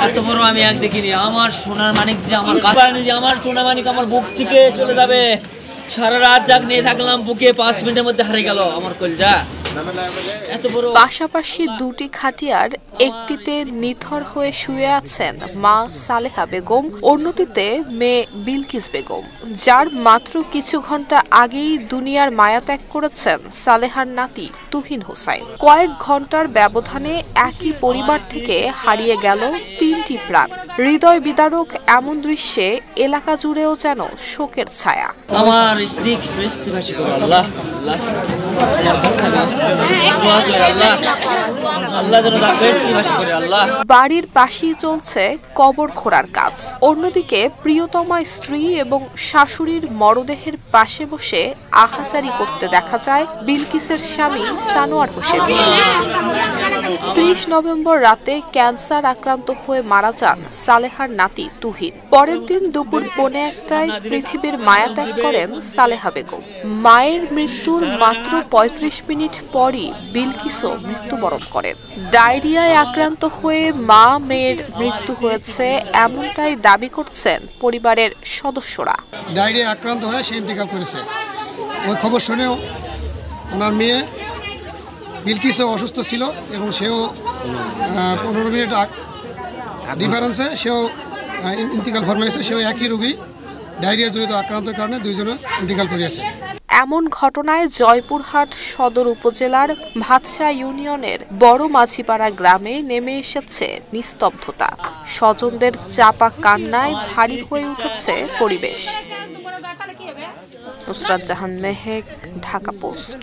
এত বড় আমি এক দেখিনি। আমার সোনার মানিক যে আমার যে আমার সোনা মানিক আমার বুক থেকে চলে যাবে। সারা রাত জাগ নিয়ে থাকলাম, বুকে 5 মিনিটের মধ্যে হারিয়ে গেল আমার কলজা। পাশাপাশি দুটি খাটিয়ার একটিতে নিথর হয়ে শুয়ে আছেন মা সালেহা বেগম, অন্যটিতে মেয়ে বিলকিস বেগম, যার মাত্র কিছু ঘন্টা আগেই দুনিয়ার মায়া ত্যাগ করেছেন সালেহার নাতি তুহিন হোসাইন। কয়েক ঘন্টার ব্যবধানে একই পরিবার থেকে হারিয়ে গেল 3টি প্রাণ। হৃদয় বিদারক এমন দৃশ্যে এলাকা জুড়েও যেন শোকের ছায়া। আমার স্ত্রী বেহেশতবাসী করে আল্লাহ, বাড়ির পাশেই চলছে কবর খোঁড়ার কাজ। অন্যদিকে প্রিয়তমা স্ত্রী এবং শাশুড়ির মরদেহের পাশে বসে আহাজারি করতে দেখা যায় বিলকিসের স্বামী সানোয়ার হোসেন। 30 নভেম্বর রাতে ক্যান্সার আক্রান্ত হয়ে মারা যান সালেহার নাতি তুহিন। পরের দিন দুপুর 1:45টায় পৃথিবীর মায়া ত্যাগ করেন সালেহা বেগম। মায়ের মৃত্যুর মাত্র 35 মিনিট পরই বিলকিসও মৃত্যুবরণ করেন। ডায়রিয়ায় আক্রান্ত হয়ে মা মেয়ের মৃত্যু হয়েছে এমনটাই দাবি করছেন পরিবারের সদস্যরা। ডায়রিয়া আক্রান্ত হয়ে সে ইন্তেকাল করেছে। ওই খবর শুনেও ওনার মেয়ে বিলকিসও অসুস্থ ছিল এবং সেও 15 মিনিট ডিফারেন্সে সেও ইন্তেকাল ফরমাইছে। সেও একই রোগী, ডায়রিয়া জনিত আক্রান্তের কারণে দুইজনে ইন্তেকাল করিয়াছে। এমন ঘটনায় জয়পুরহাট সদর উপজেলার ভাতশা ইউনিয়নের বড় মাঝিপাড়া গ্রামে নেমে এসেছে নিস্তব্ধতা। স্বজনদের চাপা কান্নায় ভারী হয়ে উঠেছে পরিবেশ। নুসরাত জাহান মেহেক, ঢাকা পোস্ট।